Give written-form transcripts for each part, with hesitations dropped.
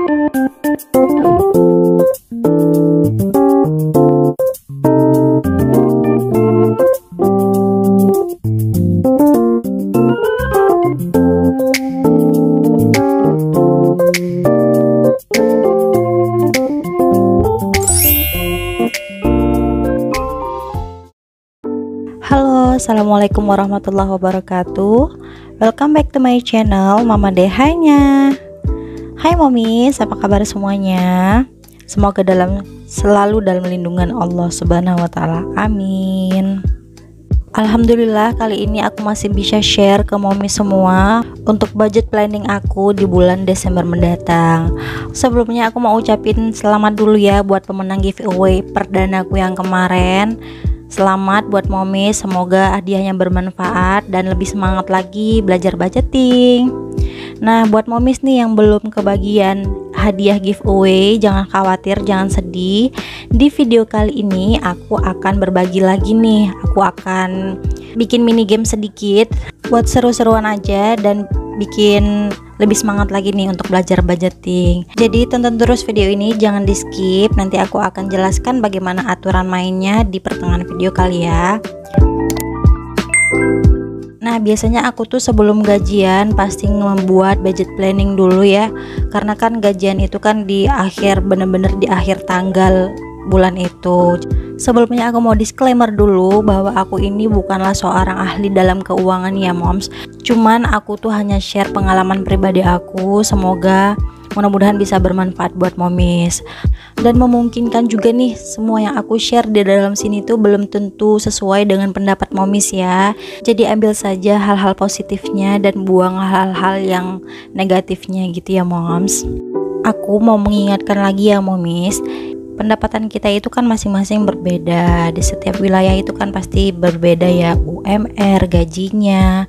Halo, assalamualaikum warahmatullahi wabarakatuh. Welcome back to my channel Mama Dehanya. Hai momis, apa kabar semuanya? Semoga selalu dalam lindungan Allah Subhanahu wa taala. Amin. Alhamdulillah, kali ini aku masih bisa share ke momis semua untuk budget planning aku di bulan Desember mendatang. Sebelumnya aku mau ucapin selamat dulu ya buat pemenang giveaway perdanaku yang kemarin. Selamat buat momis, semoga hadiahnya bermanfaat dan lebih semangat lagi belajar budgeting. Nah, buat momis nih yang belum kebagian hadiah giveaway, jangan khawatir, jangan sedih. Di video kali ini aku akan berbagi lagi nih. Aku akan bikin mini game sedikit buat seru-seruan aja dan bikin lebih semangat lagi nih untuk belajar budgeting. Jadi tonton terus video ini, jangan di skip. Nanti aku akan jelaskan bagaimana aturan mainnya di pertengahan video kali ya. Nah, biasanya aku tuh sebelum gajian pasti membuat budget planning dulu ya. Karena kan gajian itu kan di akhir, bener-bener di akhir tanggal bulan itu. Sebelumnya aku mau disclaimer dulu bahwa aku ini bukanlah seorang ahli dalam keuangan ya moms. Cuman aku tuh hanya share pengalaman pribadi aku. Semoga mudah-mudahan bisa bermanfaat buat momis. Dan memungkinkan juga nih, semua yang aku share di dalam sini tuh belum tentu sesuai dengan pendapat momis ya. Jadi ambil saja hal-hal positifnya dan buang hal-hal yang negatifnya gitu ya moms. Aku mau mengingatkan lagi ya momis, pendapatan kita itu kan masing-masing berbeda. Di setiap wilayah itu kan pasti berbeda ya, UMR, gajinya.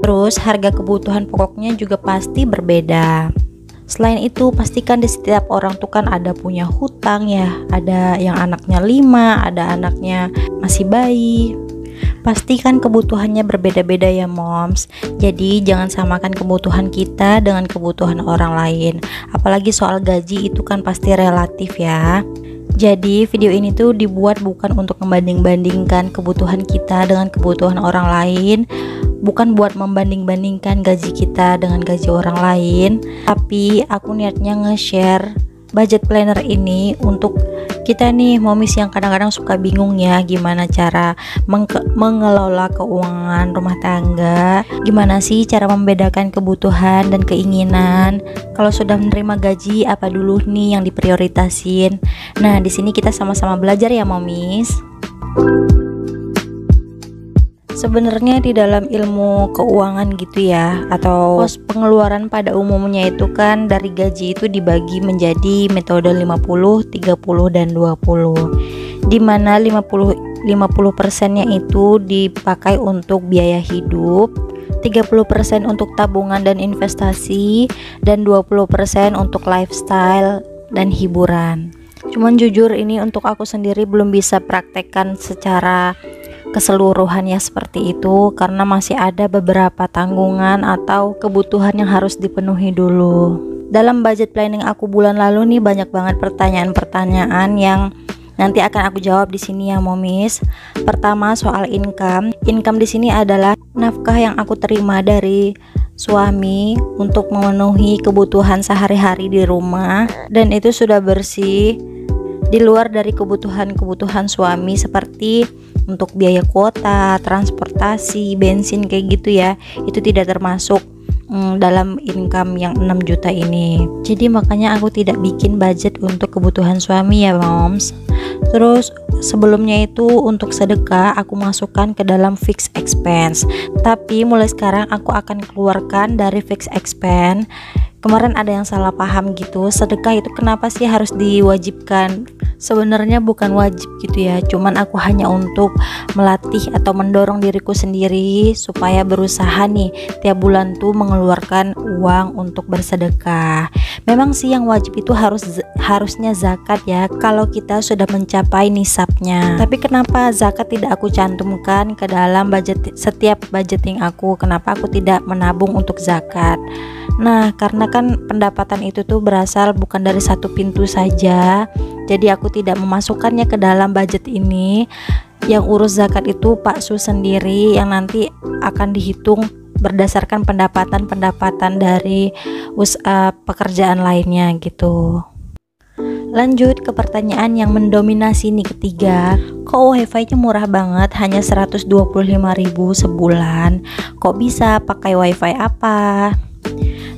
Terus harga kebutuhan pokoknya juga pasti berbeda. Selain itu pastikan di setiap orang tuh kan ada punya hutang ya. Ada yang anaknya 5, ada anaknya masih bayi. Pastikan kebutuhannya berbeda-beda ya moms. Jadi jangan samakan kebutuhan kita dengan kebutuhan orang lain. Apalagi soal gaji itu kan pasti relatif ya. Jadi video ini tuh dibuat bukan untuk membanding-bandingkan kebutuhan kita dengan kebutuhan orang lain, bukan buat membanding-bandingkan gaji kita dengan gaji orang lain, tapi aku niatnya nge-share budget planner ini untuk kita nih momis yang kadang-kadang suka bingung ya gimana cara mengelola keuangan rumah tangga, gimana sih cara membedakan kebutuhan dan keinginan. Kalau sudah menerima gaji, apa dulu nih yang diprioritasin. Nah, di sini kita sama-sama belajar ya momis. Sebenarnya di dalam ilmu keuangan gitu ya, atau pos pengeluaran pada umumnya itu kan dari gaji itu dibagi menjadi metode 50, 30 dan 20. Di mana 50%-nya itu dipakai untuk biaya hidup, 30% untuk tabungan dan investasi, dan 20% untuk lifestyle dan hiburan. Cuman jujur ini untuk aku sendiri belum bisa praktekkan secara keseluruhannya seperti itu karena masih ada beberapa tanggungan atau kebutuhan yang harus dipenuhi dulu. Dalam budget planning aku bulan lalu nih banyak banget pertanyaan-pertanyaan yang nanti akan aku jawab di sini ya momis. Pertama soal income. Income di sini adalah nafkah yang aku terima dari suami untuk memenuhi kebutuhan sehari-hari di rumah, dan itu sudah bersih di luar dari kebutuhan suami seperti untuk biaya kuota, transportasi, bensin kayak gitu ya. Itu tidak termasuk dalam income yang 6 juta ini. Jadi makanya aku tidak bikin budget untuk kebutuhan suami ya moms. Terus sebelumnya itu untuk sedekah aku masukkan ke dalam fixed expense. Tapi mulai sekarang aku akan keluarkan dari fixed expense. Kemarin ada yang salah paham gitu, sedekah itu kenapa sih harus diwajibkan? Sebenarnya bukan wajib gitu ya, cuman aku hanya untuk melatih atau mendorong diriku sendiri supaya berusaha nih tiap bulan tuh mengeluarkan uang untuk bersedekah. Memang sih yang wajib itu harusnya zakat ya kalau kita sudah mencapai nisabnya. Tapi kenapa zakat tidak aku cantumkan ke dalam setiap budgeting aku? Kenapa aku tidak menabung untuk zakat? Nah, karena kan pendapatan itu tuh berasal bukan dari satu pintu saja. Jadi aku tidak memasukkannya ke dalam budget ini. Yang urus zakat itu Pak Su sendiri, yang nanti akan dihitung berdasarkan pendapatan dari pekerjaan lainnya gitu. Lanjut ke pertanyaan yang mendominasi nih ketiga. Kok wifi-nya murah banget, hanya 125.000 sebulan? Kok bisa? Pakai wifi apa?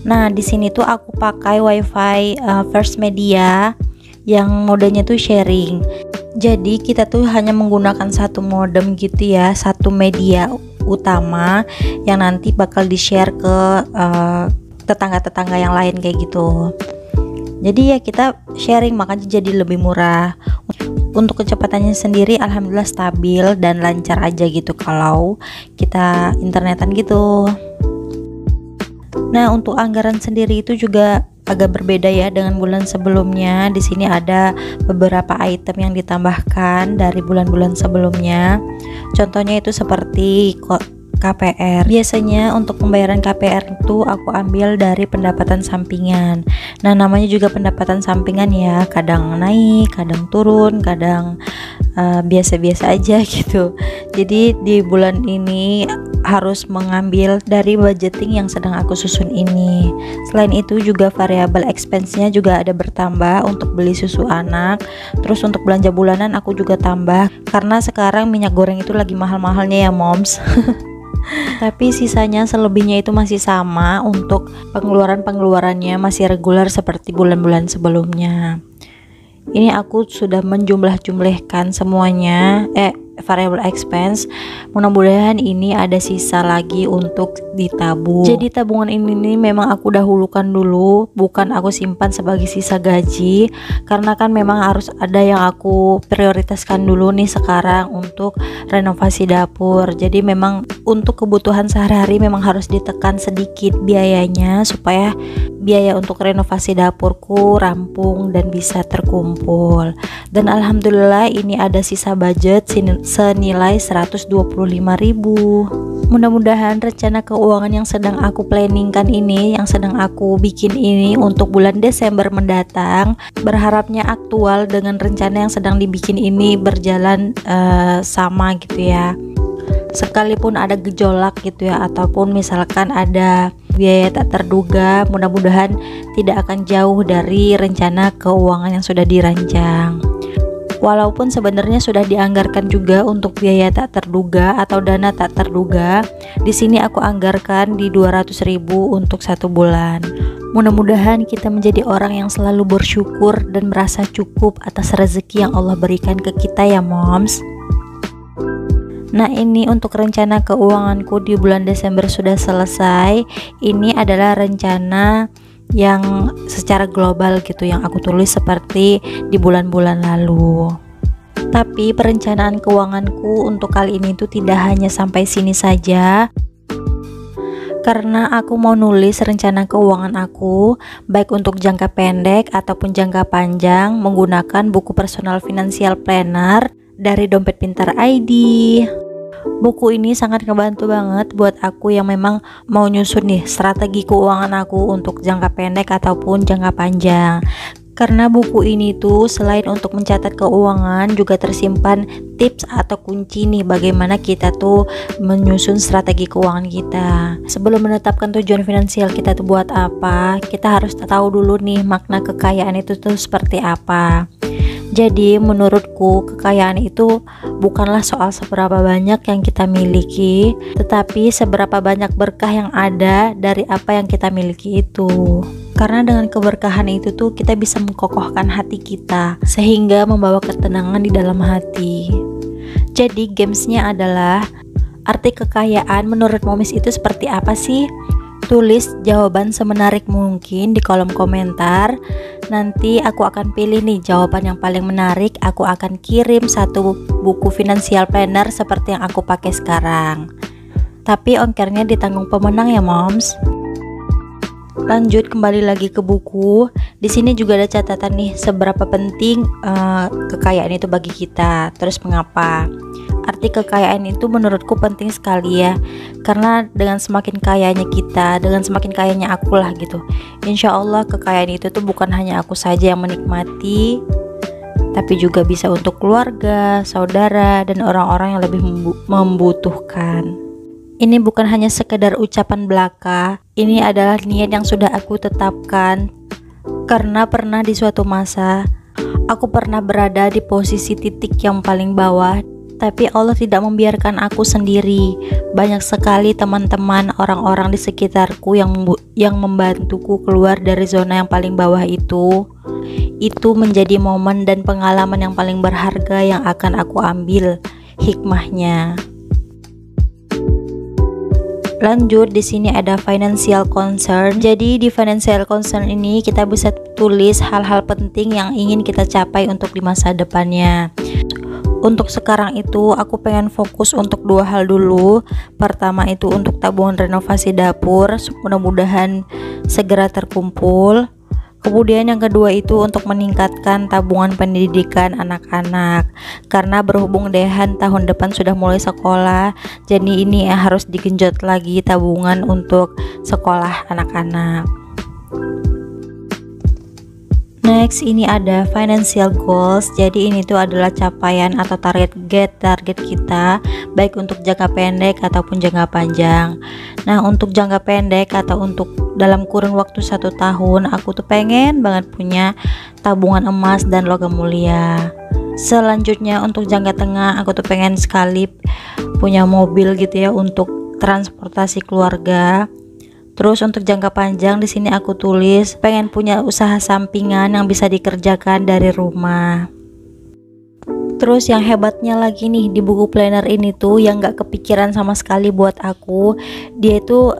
Nah, di sini tuh aku pakai wifi First Media yang modenya tuh sharing. Jadi kita tuh hanya menggunakan satu modem gitu ya, satu media utama yang nanti bakal di-share ke tetangga-tetangga yang lain kayak gitu. Jadi ya kita sharing, makanya jadi lebih murah. Untuk kecepatannya sendiri alhamdulillah stabil dan lancar aja gitu kalau kita internetan gitu. Nah, untuk anggaran sendiri itu juga agak berbeda ya dengan bulan sebelumnya. Di sini ada beberapa item yang ditambahkan dari bulan-bulan sebelumnya. Contohnya itu seperti KPR. Biasanya untuk pembayaran KPR itu aku ambil dari pendapatan sampingan. Nah, namanya juga pendapatan sampingan ya, kadang naik, kadang turun, kadang biasa-biasa aja gitu. Jadi di bulan ini harus mengambil dari budgeting yang sedang aku susun ini. Selain itu juga variabel expense-nya juga ada bertambah untuk beli susu anak. Terus untuk belanja bulanan aku juga tambah karena sekarang minyak goreng itu lagi mahal-mahalnya ya moms. Tapi sisanya selebihnya itu masih sama, untuk pengeluarannya masih reguler seperti bulan-bulan sebelumnya. Ini aku sudah menjumlah-jumlahkan semuanya variable expense. Mudah-mudahan ini ada sisa lagi untuk ditabung. Jadi tabungan ini memang aku dahulukan dulu, bukan aku simpan sebagai sisa gaji, karena kan memang harus ada yang aku prioritaskan dulu nih sekarang untuk renovasi dapur. Jadi memang untuk kebutuhan sehari-hari memang harus ditekan sedikit biayanya supaya biaya untuk renovasi dapurku rampung dan bisa terkumpul. Dan alhamdulillah ini ada sisa budget senilai 125.000. Mudah-mudahan rencana keuangan yang sedang aku planningkan ini, yang sedang aku bikin ini untuk bulan Desember mendatang, berharapnya aktual dengan rencana yang sedang dibikin ini berjalan sama gitu ya. Sekalipun ada gejolak gitu ya, ataupun misalkan ada biaya tak terduga, mudah-mudahan tidak akan jauh dari rencana keuangan yang sudah dirancang. Walaupun sebenarnya sudah dianggarkan juga untuk biaya tak terduga atau dana tak terduga, di sini aku anggarkan di 200.000 untuk 1 bulan. Mudah-mudahan kita menjadi orang yang selalu bersyukur dan merasa cukup atas rezeki yang Allah berikan ke kita ya moms. Nah, ini untuk rencana keuanganku di bulan Desember sudah selesai. Ini adalah rencana yang secara global gitu, yang aku tulis seperti di bulan-bulan lalu. Tapi perencanaan keuanganku untuk kali ini tuh tidak hanya sampai sini saja, karena aku mau nulis rencana keuangan aku baik untuk jangka pendek ataupun jangka panjang menggunakan buku personal financial planner dari Dompet Pintar ID. Buku ini sangat ngebantu banget buat aku yang memang mau nyusun nih strategi keuangan aku untuk jangka pendek ataupun jangka panjang. Karena buku ini tuh selain untuk mencatat keuangan, juga tersimpan tips atau kunci nih bagaimana kita tuh menyusun strategi keuangan kita. Sebelum menetapkan tujuan finansial kita tuh buat apa, kita harus tahu dulu nih makna kekayaan itu tuh seperti apa. Jadi menurutku kekayaan itu bukanlah soal seberapa banyak yang kita miliki, tetapi seberapa banyak berkah yang ada dari apa yang kita miliki itu. Karena dengan keberkahan itu tuh kita bisa mengkokohkan hati kita sehingga membawa ketenangan di dalam hati. Jadi gamesnya adalah, arti kekayaan menurut momis itu seperti apa sih? Tulis jawaban semenarik mungkin di kolom komentar. Nanti aku akan pilih nih jawaban yang paling menarik. Aku akan kirim 1 buku financial planner seperti yang aku pakai sekarang. Tapi ongkirnya ditanggung pemenang ya moms. Lanjut kembali lagi ke buku. Di sini juga ada catatan nih, seberapa penting kekayaan itu bagi kita. Terus mengapa? Arti kekayaan itu menurutku penting sekali ya, karena dengan semakin kayanya kita, dengan semakin kayanya aku lah gitu, insya Allah kekayaan itu tuh bukan hanya aku saja yang menikmati, tapi juga bisa untuk keluarga, saudara, dan orang-orang yang lebih membutuhkan. Ini bukan hanya sekedar ucapan belaka, ini adalah niat yang sudah aku tetapkan, karena pernah di suatu masa aku pernah berada di posisi titik yang paling bawah, tapi Allah tidak membiarkan aku sendiri. Banyak sekali teman-teman, orang-orang di sekitarku yang membantuku keluar dari zona yang paling bawah itu. Itu menjadi momen dan pengalaman yang paling berharga yang akan aku ambil hikmahnya. Lanjut, di sini ada financial concern. Jadi di financial concern ini kita bisa tulis hal-hal penting yang ingin kita capai untuk di masa depannya. Untuk sekarang itu aku pengen fokus untuk 2 hal dulu. Pertama itu untuk tabungan renovasi dapur, mudah-mudahan segera terkumpul. Kemudian yang kedua itu untuk meningkatkan tabungan pendidikan anak-anak, karena berhubung Dehan tahun depan sudah mulai sekolah, jadi ini harus digenjot lagi tabungan untuk sekolah anak-anak. Next, ini ada financial goals. Jadi ini tuh adalah capaian atau target kita, baik untuk jangka pendek ataupun jangka panjang. Nah, untuk jangka pendek atau untuk dalam kurun waktu 1 tahun, aku tuh pengen banget punya tabungan emas dan logam mulia. Selanjutnya untuk jangka tengah, aku tuh pengen sekali punya mobil gitu ya untuk transportasi keluarga. Terus untuk jangka panjang di sini aku tulis pengen punya usaha sampingan yang bisa dikerjakan dari rumah. Terus yang hebatnya lagi nih di buku planner ini tuh yang gak kepikiran sama sekali buat aku, dia itu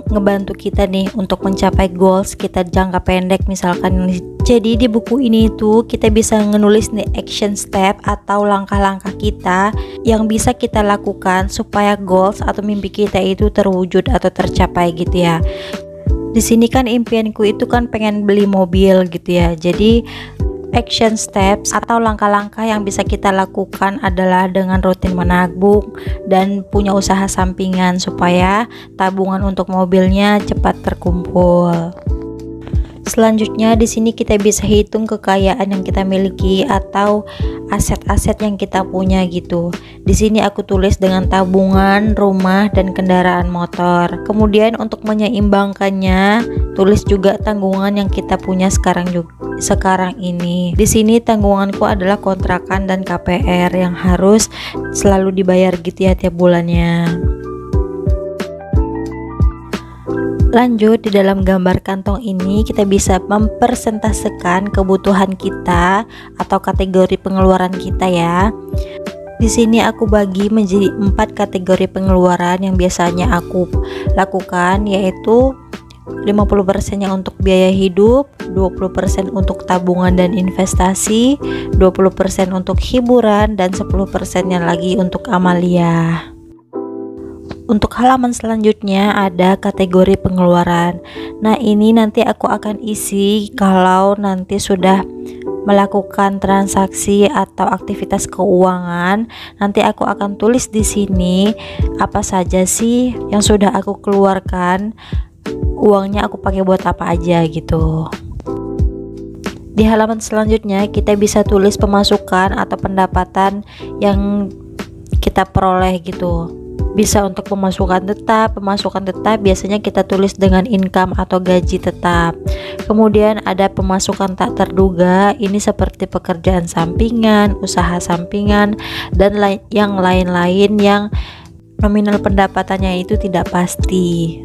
ngebantu kita nih untuk mencapai goals kita jangka pendek misalkan. Jadi di buku ini tuh kita bisa menulis nih action step atau langkah-langkah kita yang bisa kita lakukan supaya goals atau mimpi kita itu terwujud atau tercapai gitu ya. Di sini kan impianku itu kan pengen beli mobil gitu ya. Jadi action steps atau langkah-langkah yang bisa kita lakukan adalah dengan rutin menabung dan punya usaha sampingan supaya tabungan untuk mobilnya cepat terkumpul. Selanjutnya di sini kita bisa hitung kekayaan yang kita miliki atau aset-aset yang kita punya gitu. Di sini aku tulis dengan tabungan, rumah, dan kendaraan motor. Kemudian untuk menyeimbangkannya, tulis juga tanggungan yang kita punya sekarang ini. Di sini tanggunganku adalah kontrakan dan KPR yang harus selalu dibayar gitu ya tiap bulannya. Lanjut, di dalam gambar kantong ini kita bisa mempersentasekan kebutuhan kita atau kategori pengeluaran kita ya. Di sini aku bagi menjadi 4 kategori pengeluaran yang biasanya aku lakukan, yaitu 50%-nya untuk biaya hidup, 20% untuk tabungan dan investasi, 20% untuk hiburan, dan 10%-nya lagi untuk amalia. Untuk halaman selanjutnya ada kategori pengeluaran. Nah, ini nanti aku akan isi kalau nanti sudah melakukan transaksi atau aktivitas keuangan. Nanti aku akan tulis di sini apa saja sih yang sudah aku keluarkan, uangnya aku pakai buat apa aja gitu. Di halaman selanjutnya kita bisa tulis pemasukan atau pendapatan yang kita peroleh gitu. Bisa untuk pemasukan tetap biasanya kita tulis dengan income atau gaji tetap. Kemudian ada pemasukan tak terduga, ini seperti pekerjaan sampingan, usaha sampingan, dan yang lain-lain yang nominal pendapatannya itu tidak pasti.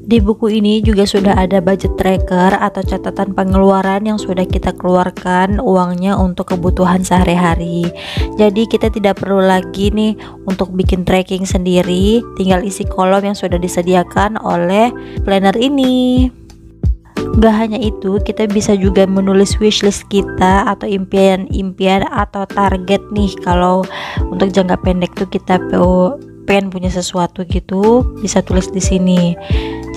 Di buku ini juga sudah ada budget tracker atau catatan pengeluaran yang sudah kita keluarkan uangnya untuk kebutuhan sehari-hari. Jadi kita tidak perlu lagi nih untuk bikin tracking sendiri, tinggal isi kolom yang sudah disediakan oleh planner ini. Gak hanya itu, kita bisa juga menulis wishlist kita atau impian-impian atau target nih. Kalau untuk jangka pendek tuh kita pengen punya sesuatu gitu, bisa tulis di sini.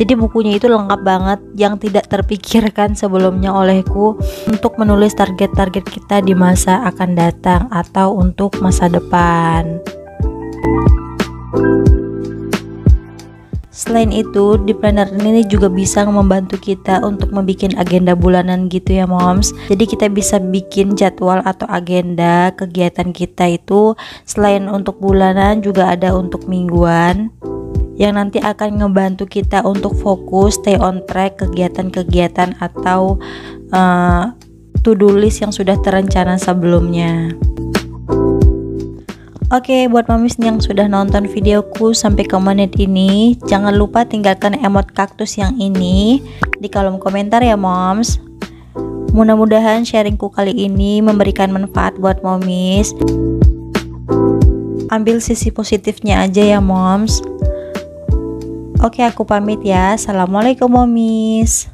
Jadi bukunya itu lengkap banget yang tidak terpikirkan sebelumnya olehku untuk menulis target-target kita di masa akan datang atau untuk masa depan. Selain itu, di planner ini juga bisa membantu kita untuk membuat agenda bulanan gitu ya moms. Jadi kita bisa bikin jadwal atau agenda kegiatan kita itu selain untuk bulanan juga ada untuk mingguan, yang nanti akan ngebantu kita untuk fokus stay on track kegiatan-kegiatan atau to-do list yang sudah terencana sebelumnya. Oke, buat momis yang sudah nonton videoku sampai ke menit ini, jangan lupa tinggalkan emot kaktus yang ini di kolom komentar ya moms. Mudah-mudahan sharingku kali ini memberikan manfaat buat momis. Ambil sisi positifnya aja ya moms. Oke, aku pamit ya. Assalamualaikum momis.